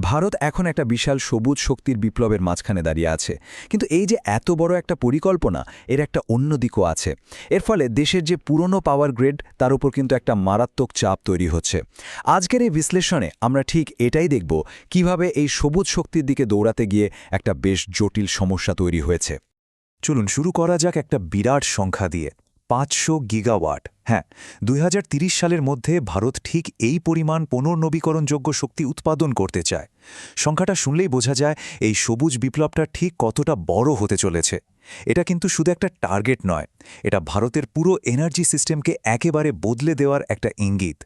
ভারত এখন একটা বিশাল সবুজ শক্তির বিপ্লবের মাঝখানে দাঁড়িয়ে আছে, কিন্তু এই যে এত বড় একটা পরিকল্পনা, এর একটা অন্য দিকও আছে। এর ফলে দেশের যে পুরনো পাওয়ার গ্রিড, তার উপর কিন্তু একটা মারাত্মক চাপ তৈরি হচ্ছে। আজকের এই বিশ্লেষণে আমরা ঠিক এটাই দেখব, কিভাবে এই সবুজ শক্তির দিকে দৌড়াতে গিয়ে একটা বেশ জটিল সমস্যা তৈরি হয়েছে। চলুন শুরু করা যাক একটা বিরাট সংখ্যা দিয়ে, 500 গিগাওয়াট। হ্যাঁ, 2030 সালের মধ্যে ভারত ঠিক এই পরিমাণ পুনর্নবীকরণযোগ্য শক্তি উৎপাদন করতে চায়। সংখ্যাটা শুনলেই বোঝা যায় এই সবুজ বিপ্লবটা ঠিক কতটা বড় হতে চলেছে। এটা কিন্তু শুধু একটা টার্গেট নয়, এটা ভারতের পুরো এনার্জি সিস্টেমকে একেবারে বদলে দেওয়ার একটা ইঙ্গিত।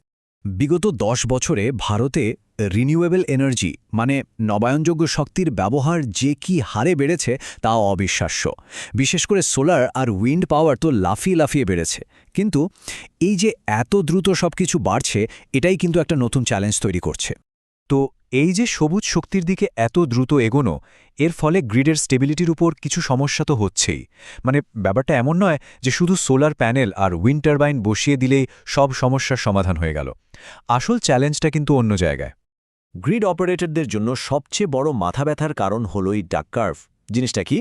বিগত 10 বছরে ভারতে রিনিউয়েবল এনার্জি মানে নবায়নযোগ্য শক্তির ব্যবহার যে কি হারে বেড়েছে তা অবিশ্বাস্য। বিশেষ করে সোলার আর উইন্ড পাওয়ার তো লাফিয়ে লাফিয়ে বেড়েছে। কিন্তু এই যে এত দ্রুত সবকিছু বাড়ছে, এটাই কিন্তু একটা নতুন চ্যালেঞ্জ তৈরি করছে। তো এই যে সবুজ শক্তির দিকে এত দ্রুত এগোনো, এর ফলে গ্রিডের স্টেবিলিটির উপর কিছু সমস্যা তো হচ্ছেই। মানে ব্যাপারটা এমন নয় যে শুধু সোলার প্যানেল আর উইন্ড টারবাইন বসিয়ে দিলেই সব সমস্যার সমাধান হয়ে গেল। আসল চ্যালেঞ্জটা কিন্তু অন্য জায়গায়। গ্রিড অপারেটরদের জন্য সবচেয়ে বড় মাথা ব্যথার কারণ হল এই ডাক কার্ভ। জিনিসটা কি?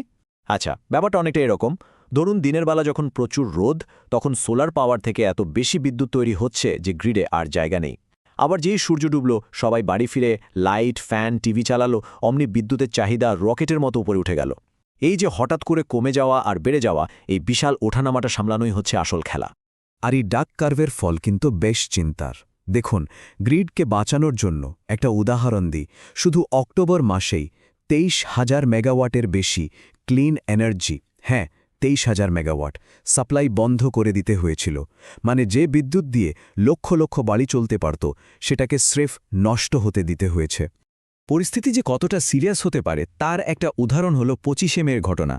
আচ্ছা, ব্যাপারটা অনেকটা এরকম। ধরুন দিনের বেলা যখন প্রচুর রোদ, তখন সোলার পাওয়ার থেকে এত বেশি বিদ্যুৎ তৈরি হচ্ছে যে গ্রিডে আর জায়গা নেই। আবার যেই সূর্য ডুবল, সবাই বাড়ি ফিরে লাইট, ফ্যান, টিভি চালালো, অমনি বিদ্যুতের চাহিদা রকেটের মতো উপরে উঠে গেল। এই যে হঠাৎ করে কমে যাওয়া আর বেড়ে যাওয়া, এই বিশাল ওঠানামাটা সামলানোই হচ্ছে আসল খেলা। আর এই ডাক কার্ভের ফল কিন্তু বেশ চিন্তার। দেখুন, গ্রিডকে বাঁচানোর জন্য একটা উদাহরণ দিই। শুধু অক্টোবর মাসেই 23,000 মেগাওয়াটের বেশি ক্লিন এনার্জি, হ্যাঁ 23,000 মেগাওয়াট সাপ্লাই বন্ধ করে দিতে হয়েছিল। মানে যে বিদ্যুৎ দিয়ে লক্ষ লক্ষ বাড়ি চলতে পারত, সেটাকে স্রেফ নষ্ট হতে দিতে হয়েছে। পরিস্থিতি যে কতটা সিরিয়াস হতে পারে তার একটা উদাহরণ হলো 25শে মের ঘটনা।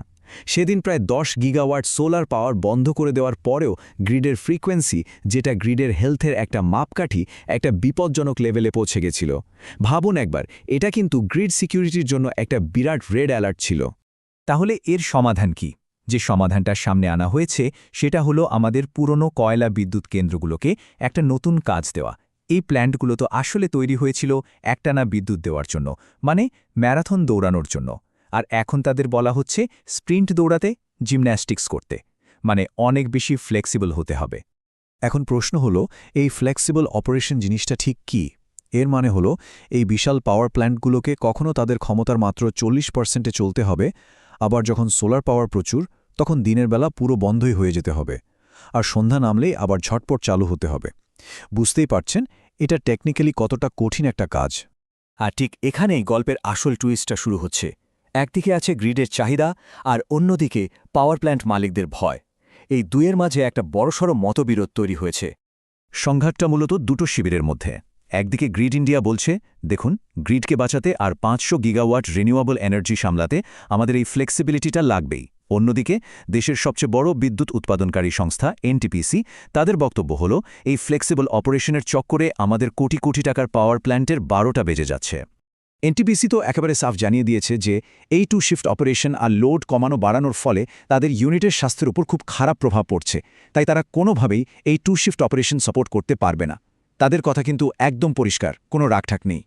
সেদিন প্রায় 10 গিগাওয়াট সোলার পাওয়ার বন্ধ করে দেওয়ার পরেও গ্রিডের ফ্রিকোয়েন্সি, যেটা গ্রিডের হেলথের একটা মাপকাঠি, একটা বিপজ্জনক লেভেলে পৌঁছে গেছিল। ভাবুন একবার, এটা কিন্তু গ্রিড সিকিউরিটির জন্য একটা বিরাট রেড অ্যালার্ট ছিল। তাহলে এর সমাধান কি? যে সমাধানটা সামনে আনা হয়েছে, সেটা হলো আমাদের পুরনো কয়লা বিদ্যুৎ কেন্দ্রগুলোকে একটা নতুন কাজ দেওয়া। এই প্ল্যান্টগুলো তো আসলে তৈরি হয়েছিল একটানা বিদ্যুৎ দেওয়ার জন্য, মানে ম্যারাথন দৌড়ানোর জন্য। আর এখন তাদের বলা হচ্ছে স্প্রিন্ট দৌড়াতে, জিমন্যাস্টিক্স করতে, মানে অনেক বেশি ফ্লেক্সিবল হতে হবে। এখন প্রশ্ন হলো, এই ফ্লেক্সিবল অপারেশন জিনিসটা ঠিক কি? এর মানে হলো, এই বিশাল পাওয়ার প্ল্যান্টগুলোকে কখনো তাদের ক্ষমতার মাত্র 40% চলতে হবে, আবার যখন সোলার পাওয়ার প্রচুর, তখন দিনের বেলা পুরো বন্ধই হয়ে যেতে হবে, আর সন্ধ্যা নামলেই আবার ঝটপট চালু হতে হবে। বুঝতেই পারছেন এটা টেকনিক্যালি কতটা কঠিন একটা কাজ। আর ঠিক এখানেই গল্পের আসল টুইস্টটা শুরু হচ্ছে। একদিকে আছে গ্রিডের চাহিদা, আর অন্যদিকে পাওয়ার প্ল্যান্ট মালিকদের ভয়। এই দুয়ের মাঝে একটা বড়সড় মতবিরোধ তৈরি হয়েছে। সংঘাতটা মূলত দুটো শিবিরের মধ্যে। একদিকে গ্রিড ইন্ডিয়া বলছে, দেখুন, গ্রিডকে বাঁচাতে আর 500 গিগাওয়াট রিনিউয়েবল এনার্জি সামলাতে আমাদের এই ফ্লেক্সিবিলিটিটা লাগবেই। অন্যদিকে দেশের সবচেয়ে বড় বিদ্যুৎ উৎপাদনকারী সংস্থা এনটিপিসি, তাদের বক্তব্য হল এই ফ্লেক্সিবল অপারেশনের চক্করে আমাদের কোটি কোটি টাকার পাওয়ার প্ল্যান্টের 12টা বেজে যাচ্ছে। এনটিপিসি তো একেবারে সাফ জানিয়ে দিয়েছে যে এই টু শিফট অপারেশন আর লোড কমানো বাড়ানোর ফলে তাদের ইউনিটের স্বাস্থ্যের উপর খুব খারাপ প্রভাব পড়ছে। তাই তারা কোনোভাবেই এই টু শিফট অপারেশন সাপোর্ট করতে পারবে না। তাদের কথা কিন্তু একদম পরিষ্কার, কোনো রাগঠাক নেই।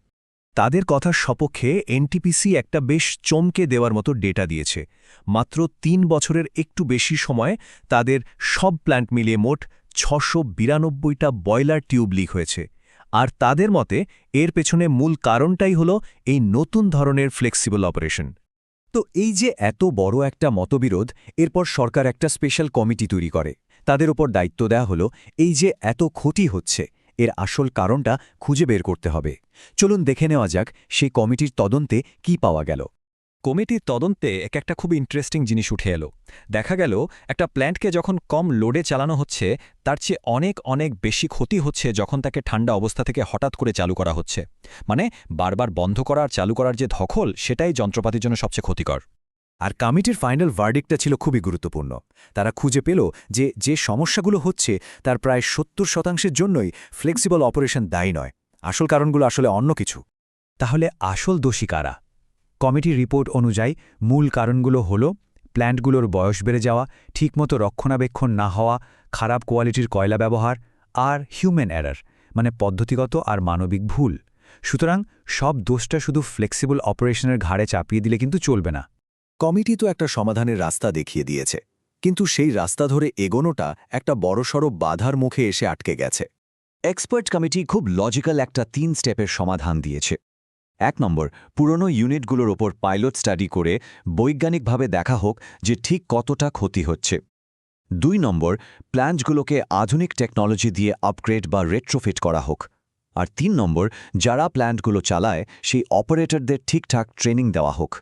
তাদের কথার সপক্ষে এনটিপিসি একটা বেশ চমকে দেওয়ার মতো ডেটা দিয়েছে। মাত্র 3 বছরের একটু বেশি সময়ে তাদের সব প্ল্যান্ট মিলিয়ে মোট 692টা বয়লার টিউব লিক হয়েছে। আর তাদের মতে এর পেছনে মূল কারণটাই হলো এই নতুন ধরনের ফ্লেক্সিবল অপারেশন। তো এই যে এত বড় একটা মতবিরোধ, এরপর সরকার একটা স্পেশাল কমিটি তৈরি করে। তাদের উপর দায়িত্ব দেয়া হলো, এই যে এত ক্ষতি হচ্ছে, এর আসল কারণটা খুঁজে বের করতে হবে। চলুন দেখে নেওয়া যাক সেই কমিটির তদন্তে কি পাওয়া গেল। কমিটির তদন্তে একটা খুব ইন্টারেস্টিং জিনিস উঠে এলো। দেখা গেল একটা প্ল্যান্টকে যখন কম লোডে চালানো হচ্ছে, তার চেয়ে অনেক অনেক বেশি ক্ষতি হচ্ছে যখন তাকে ঠান্ডা অবস্থা থেকে হঠাৎ করে চালু করা হচ্ছে। মানে বারবার বন্ধ করা আর চালু করার যে ধকল, সেটাই যন্ত্রপাতির জন্য সবচেয়ে ক্ষতিকর। আর কমিটির ফাইনাল ভার্ডিক্টটা ছিল খুবই গুরুত্বপূর্ণ। তারা খুঁজে পেল যে সমস্যাগুলো হচ্ছে তার প্রায় 70% জন্যই ফ্লেক্সিবল অপারেশন দায়ী নয়। আসল কারণগুলো আসলে অন্য কিছু। তাহলে আসল দোষী কারা? কমিটির রিপোর্ট অনুযায়ী মূল কারণগুলো হল প্ল্যান্টগুলোর বয়স বেড়ে যাওয়া, ঠিকমতো রক্ষণাবেক্ষণ না হওয়া, খারাপ কোয়ালিটির কয়লা ব্যবহার, আর হিউম্যান এরর, মানে পদ্ধতিগত আর মানবিক ভুল। সুতরাং সব দোষটা শুধু ফ্লেক্সিবল অপারেশনের ঘাড়ে চাপিয়ে দিলে কিন্তু চলবে না। কমিটি তো একটা সমাধানের রাস্তা দেখিয়ে দিয়েছে, কিন্তু সেই রাস্তা ধরে এগোনোটা একটা বড়সড় বাধার মুখে এসে আটকে গেছে। এক্সপার্ট কমিটি খুব লজিক্যাল একটা 3 স্টেপের সমাধান দিয়েছে। 1 নম্বর, পুরনো ইউনিটগুলোর ওপর পাইলট স্টাডি করে বৈজ্ঞানিকভাবে দেখা হোক যে ঠিক কতটা ক্ষতি হচ্ছে। 2 নম্বর, প্ল্যান্টগুলোকে আধুনিক টেকনোলজি দিয়ে আপগ্রেড বা রেট্রোফিট করা হোক। আর 3 নম্বর, যারা প্ল্যান্টগুলো চালায় সেই অপারেটরদের ঠিকঠাক ট্রেনিং দেওয়া হোক।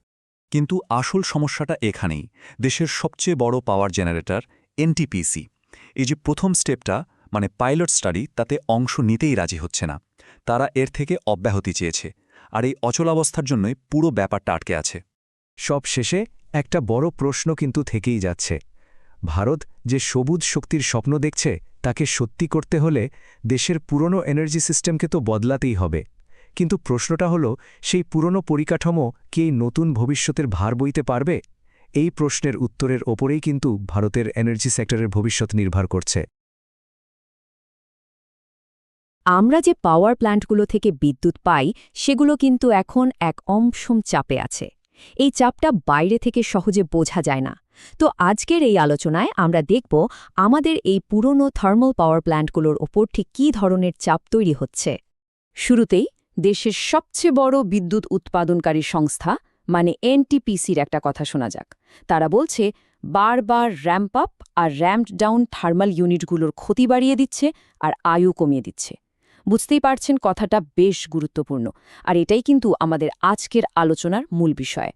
কিন্তু আসল সমস্যাটা এখানেই, দেশের সবচেয়ে বড় পাওয়ার জেনারেটর এনটিপিসি এই যে প্রথম স্টেপটা মানে পাইলট স্টাডি, তাতে অংশ নিতেই রাজি হচ্ছে না। তারা এর থেকে অব্যাহতি চেয়েছে, আর এই অচলাবস্থার জন্যই পুরো ব্যাপারটা আটকে আছে। সব শেষে একটা বড় প্রশ্ন কিন্তু থেকেই যাচ্ছে। ভারত যে সবুজ শক্তির স্বপ্ন দেখছে তাকে সত্যি করতে হলে দেশের পুরনো এনার্জি সিস্টেমকে তো বদলাতেই হবে। কিন্তু প্রশ্নটা হলো, সেই পুরনো পরিকাঠামো কি এই নতুন ভবিষ্যতের ভার বইতে পারবে? এই প্রশ্নের উত্তরের ওপরেই কিন্তু ভারতের এনার্জি সেক্টরের ভবিষ্যৎ নির্ভর করছে। আমরা যে পাওয়ার প্ল্যান্টগুলো থেকে বিদ্যুৎ পাই সেগুলো কিন্তু এখন এক অমসম চাপে আছে। এই চাপটা বাইরে থেকে সহজে বোঝা যায় না। তো আজকের এই আলোচনায় আমরা দেখব আমাদের এই পুরনো থার্মাল পাওয়ার প্ল্যান্টগুলোর ওপর ঠিক কী ধরনের চাপ তৈরি হচ্ছে। শুরুতেই দেশের সবচেয়ে বড় বিদ্যুৎ উৎপাদনকারী সংস্থা মানে এনটিপিসির একটা কথা শোনা যাক। তারা বলছে বারবার র্যাম্প আপ আর র্যাম্পড ডাউন থার্মাল ইউনিটগুলোর ক্ষতি বাড়িয়ে দিচ্ছে আর আয়ু কমিয়ে দিচ্ছে। বুঝতেই পারছেন, কথাটা বেশ গুরুত্বপূর্ণ, আর এটাই কিন্তু আমাদের আজকের আলোচনার মূল বিষয়।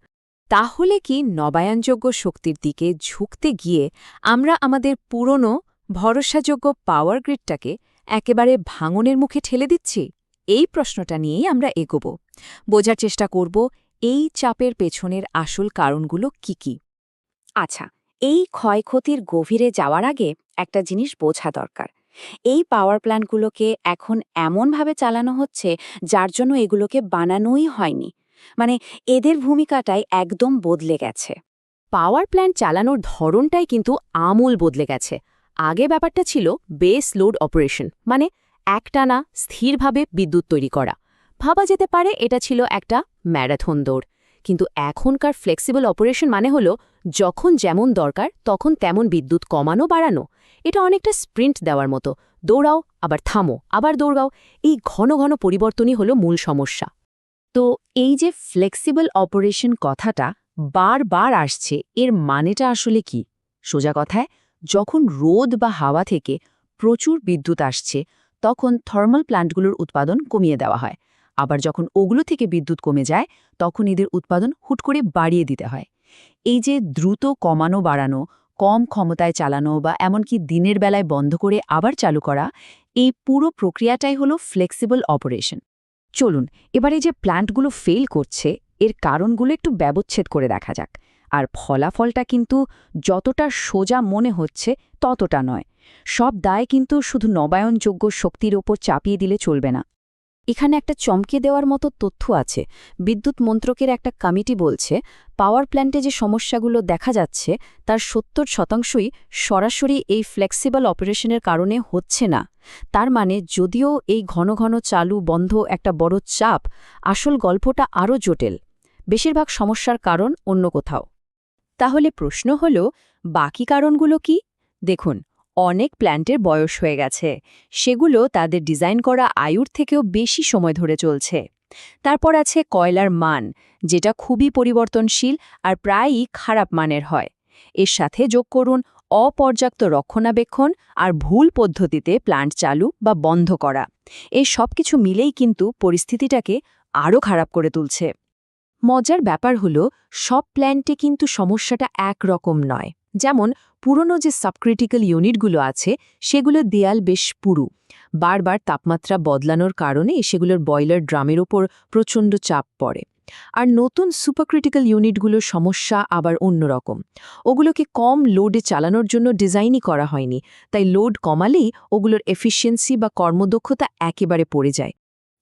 তাহলে কি নবায়নযোগ্য শক্তির দিকে ঝুঁকতে গিয়ে আমরা আমাদের পুরনো ভরসাযোগ্য পাওয়ার গ্রিডটাকে একেবারে ভাঙনের মুখে ঠেলে দিচ্ছি? এই প্রশ্নটা নিয়েই আমরা এগোব, বোঝার চেষ্টা করব এই চাপের পেছনের আসল কারণগুলো কি কি। আচ্ছা, এই ক্ষয়ক্ষতির গভীরে যাওয়ার আগে একটা জিনিস বোঝা দরকার। এই পাওয়ার প্ল্যান্টগুলোকে এখন এমনভাবে চালানো হচ্ছে যার জন্য এগুলোকে বানানোই হয়নি। মানে এদের ভূমিকাটাই একদম বদলে গেছে। পাওয়ার প্ল্যান্ট চালানোর ধরনটাই কিন্তু আমূল বদলে গেছে। আগে ব্যাপারটা ছিল বেস লোড অপারেশন, মানে একটানা স্থিরভাবে বিদ্যুৎ তৈরি করা। ভাবা যেতে পারে এটা ছিল একটা ম্যারাথন দৌড়। কিন্তু এখনকার ফ্লেক্সিবল অপারেশন মানে হলো যখন যেমন দরকার তখন তেমন বিদ্যুৎ কমানো বাড়ানো। এটা অনেকটা স্প্রিন্ট দেওয়ার মতো, দৌড়াও আবার থামো আবার দৌড়াও। এই ঘন ঘন পরিবর্তনই হলো মূল সমস্যা। তো এই যে ফ্লেক্সিবল অপারেশন কথাটা বারবার আসছে, এর মানেটা আসলে কি? সোজা কথায়, যখন রোদ বা হাওয়া থেকে প্রচুর বিদ্যুৎ আসছে তখন থার্মাল প্ল্যান্টগুলোর উৎপাদন কমিয়ে দেওয়া হয়। আবার যখন ওগুলো থেকে বিদ্যুৎ কমে যায় তখন এদের উৎপাদন হুট করে বাড়িয়ে দিতে হয়। এই যে দ্রুত কমানো বাড়ানো, কম ক্ষমতায় চালানো বা এমনকি দিনের বেলায় বন্ধ করে আবার চালু করা, এই পুরো প্রক্রিয়াটাই হলো ফ্লেক্সিবল অপারেশন। চলুন এবার এই যে প্ল্যান্টগুলো ফেল করছে এর কারণগুলো একটু ব্যবচ্ছেদ করে দেখা যাক। আর ফলাফলটা কিন্তু যতটা সোজা মনে হচ্ছে ততটা নয়। সব দায় কিন্তু শুধু নবায়নযোগ্য শক্তির ওপর চাপিয়ে দিলে চলবে না। এখানে একটা চমকে দেওয়ার মতো তথ্য আছে। বিদ্যুৎ মন্ত্রকের একটা কমিটি বলছে পাওয়ার প্ল্যান্টে যে সমস্যাগুলো দেখা যাচ্ছে তার 70% সরাসরি এই ফ্লেক্সিবল অপারেশনের কারণে হচ্ছে না। তার মানে যদিও এই ঘন ঘন চালু বন্ধ একটা বড় চাপ, আসল গল্পটা আরও জটিল। বেশিরভাগ সমস্যার কারণ অন্য কোথাও। তাহলে প্রশ্ন হল, বাকি কারণগুলো কি? দেখুন, অনেক প্ল্যান্টের বয়স হয়ে গেছে, সেগুলো তাদের ডিজাইন করা আয়ুর থেকেও বেশি সময় ধরে চলছে। তারপর আছে কয়লার মান, যেটা খুবই পরিবর্তনশীল আর প্রায়ই খারাপ মানের হয়। এর সাথে যোগ করুন অপর্যাপ্ত রক্ষণাবেক্ষণ আর ভুল পদ্ধতিতে প্ল্যান্ট চালু বা বন্ধ করা। এই সব কিছু মিলেই কিন্তু পরিস্থিতিটাকে আরও খারাপ করে তুলছে। মজার ব্যাপার হলো, সব প্ল্যান্টে কিন্তু সমস্যাটা একরকম নয়। যেমন পুরনো যে সাবক্রিটিক্যাল ইউনিটগুলো আছে সেগুলোর দেয়াল বেশ পুরু, বারবার তাপমাত্রা বদলানোর কারণে সেগুলোর বয়লার ড্রামের ওপর প্রচণ্ড চাপ পড়ে। আর নতুন সুপারক্রিটিক্যাল ইউনিটগুলোর সমস্যা আবার অন্যরকম। ওগুলোকে কম লোডে চালানোর জন্য ডিজাইনই করা হয়নি, তাই লোড কমালেই ওগুলোর এফিসিয়েন্সি বা কর্মদক্ষতা একেবারে পড়ে যায়।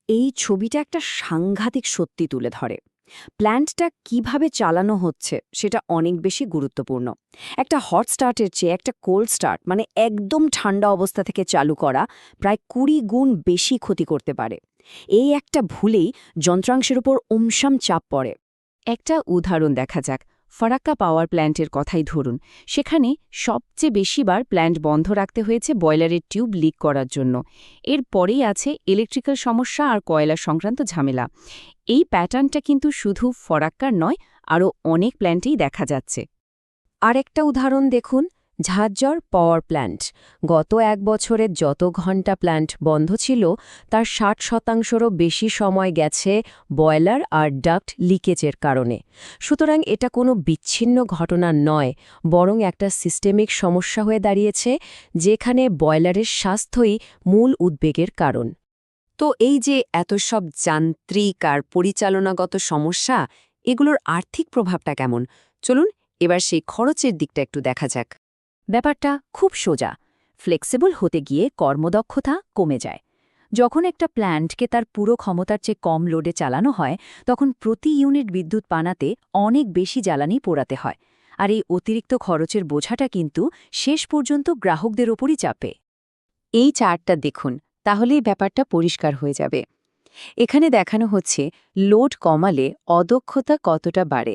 এই ছবিটা একটা সাংঘাতিক সত্যি তুলে ধরে। প্ল্যান্টটা কিভাবে চালানো হচ্ছে সেটা অনেক বেশি গুরুত্বপূর্ণ। একটা হট স্টার্টের চেয়ে একটা কোল্ড স্টার্ট, মানে একদম ঠান্ডা অবস্থা থেকে চালু করা, প্রায় 20 গুণ বেশি ক্ষতি করতে পারে। এই একটা ভুলেই যন্ত্রাংশের উপর চাপ পড়ে। একটা উদাহরণ দেখা যাক। ফারাক্কা পাওয়ার প্ল্যান্টের কথাই ধরুন। সেখানে সবচেয়ে বেশিবার প্ল্যান্ট বন্ধ রাখতে হয়েছে বয়লারের টিউব লিক করার জন্য। এর পরেই আছে ইলেকট্রিক্যাল সমস্যা আর কয়লা সংক্রান্ত ঝামেলা। এই প্যাটার্নটা কিন্তু শুধু ফরাক্কার নয়, আরও অনেক প্ল্যান্টেই দেখা যাচ্ছে। আরেকটা উদাহরণ দেখুন, ঝাঁঝর পাওয়ার প্ল্যান্ট। গত 1 বছরে যত ঘন্টা প্ল্যান্ট বন্ধ ছিল তার 60%রও বেশি সময় গেছে বয়লার আর ডাক্ট লিকেজের কারণে। সুতরাং এটা কোনো বিচ্ছিন্ন ঘটনা নয়, বরং একটা সিস্টেমিক সমস্যা হয়ে দাঁড়িয়েছে, যেখানে বয়লারের স্বাস্থ্যই মূল উদ্বেগের কারণ। তো এই যে এত সব যান্ত্রিক আর পরিচালনাগত সমস্যা, এগুলোর আর্থিক প্রভাবটা কেমন? চলুন এবার সেই খরচের দিকটা একটু দেখা যাক। ব্যাপারটা খুব সোজা। ফ্লেক্সিবল হতে গিয়ে কর্মদক্ষতা কমে যায়। যখন একটা প্ল্যান্টকে তার পুরো ক্ষমতার চেয়ে কম লোডে চালানো হয়, তখন প্রতি ইউনিট বিদ্যুৎ বানাতে অনেক বেশি জ্বালানি পোড়াতে হয়। আর এই অতিরিক্ত খরচের বোঝাটা কিন্তু শেষ পর্যন্ত গ্রাহকদের ওপরই চাপে। এই চার্টটা দেখুন, তাহলেই ব্যাপারটা পরিষ্কার হয়ে যাবে। এখানে দেখানো হচ্ছে লোড কমালে অদক্ষতা কতটা বাড়ে।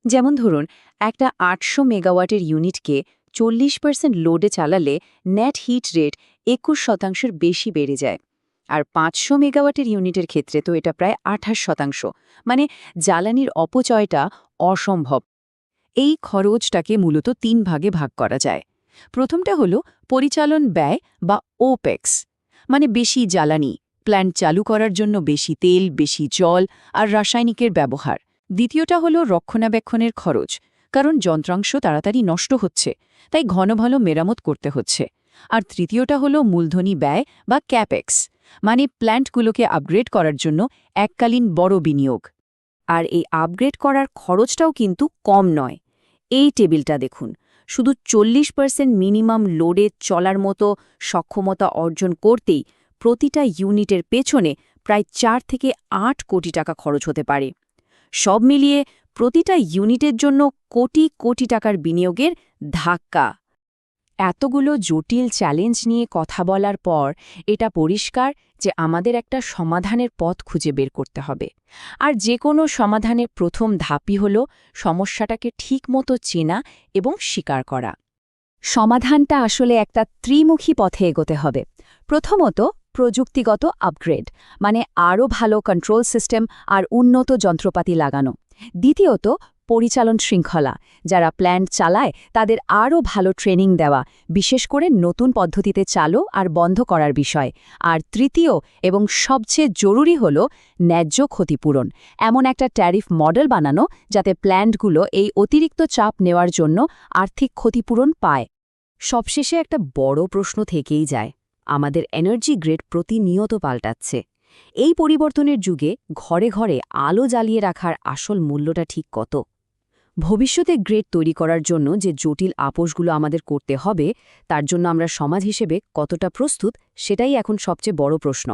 যেমন ধরুন, একটা 800 মেগাওয়াটের ইউনিটকে 40% লোডে চালালে নেট হিট রেট 21% বেশি বেড়ে যায়। আর 500 মেগাওয়াটের ইউনিটের ক্ষেত্রে তো এটা প্রায় 28%। মানে জ্বালানির অপচয়টা অসম্ভব। এই খরচটাকে মূলত 3 ভাগে ভাগ করা যায়। প্রথমটা হলো পরিচালন ব্যয় বা ওপেক্স, মানে বেশি জ্বালানি, প্ল্যান্ট চালু করার জন্য বেশি তেল, বেশি জল আর রাসায়নিকের ব্যবহার। দ্বিতীয়টা হলো রক্ষণাবেক্ষণের খরচ, কারণ যন্ত্রাংশ তাড়াতাড়ি নষ্ট হচ্ছে, তাই ঘন ঘন মেরামত করতে হচ্ছে। আর তৃতীয়টা হলো মূলধনী ব্যয় বা ক্যাপেক্স, মানে প্ল্যান্টগুলোকে আপগ্রেড করার জন্য এককালীন বড় বিনিয়োগ। আর এই আপগ্রেড করার খরচটাও কিন্তু কম নয়। এই টেবিলটা দেখুন, শুধু 40% মিনিমাম লোডে চলার মতো সক্ষমতা অর্জন করতেই প্রতিটা ইউনিটের পেছনে প্রায় 4 থেকে 8 কোটি টাকা খরচ হতে পারে। সব মিলিয়ে প্রতিটা ইউনিটের জন্য কোটি কোটি টাকার বিনিয়োগের ধাক্কা। এতগুলো জটিল চ্যালেঞ্জ নিয়ে কথা বলার পর এটা পরিষ্কার যে আমাদের একটা সমাধানের পথ খুঁজে বের করতে হবে। আর যে কোনো সমাধানের প্রথম ধাপই হল সমস্যাটাকে ঠিকমতো চেনা এবং স্বীকার করা। সমাধানটা আসলে একটা ত্রিমুখী পথে এগোতে হবে। প্রথমত, প্রযুক্তিগত আপগ্রেড, মানে আরও ভালো কন্ট্রোল সিস্টেম আর উন্নত যন্ত্রপাতি লাগানো। দ্বিতীয়ত, পরিচালন শৃঙ্খলা, যারা প্ল্যান্ট চালায় তাদের আরও ভালো ট্রেনিং দেওয়া, বিশেষ করে নতুন পদ্ধতিতে চালু আর বন্ধ করার বিষয়। আর তৃতীয় এবং সবচেয়ে জরুরি হল ন্যায্য ক্ষতিপূরণ, এমন একটা ট্যারিফ মডেল বানানো যাতে প্ল্যান্টগুলো এই অতিরিক্ত চাপ নেওয়ার জন্য আর্থিক ক্ষতিপূরণ পায়। সবশেষে একটা বড় প্রশ্ন থেকেই যায়, আমাদের এনার্জি গ্রিড প্রতিনিয়ত পাল্টাচ্ছে। এই পরিবর্তনের যুগে ঘরে ঘরে আলো জ্বালিয়ে রাখার আসল মূল্যটা ঠিক কত? ভবিষ্যতে গ্রিড তৈরি করার জন্য যে জটিল আপোষগুলো আমাদের করতে হবে, তার জন্য আমরা সমাজ হিসেবে কতটা প্রস্তুত, সেটাই এখন সবচেয়ে বড় প্রশ্ন।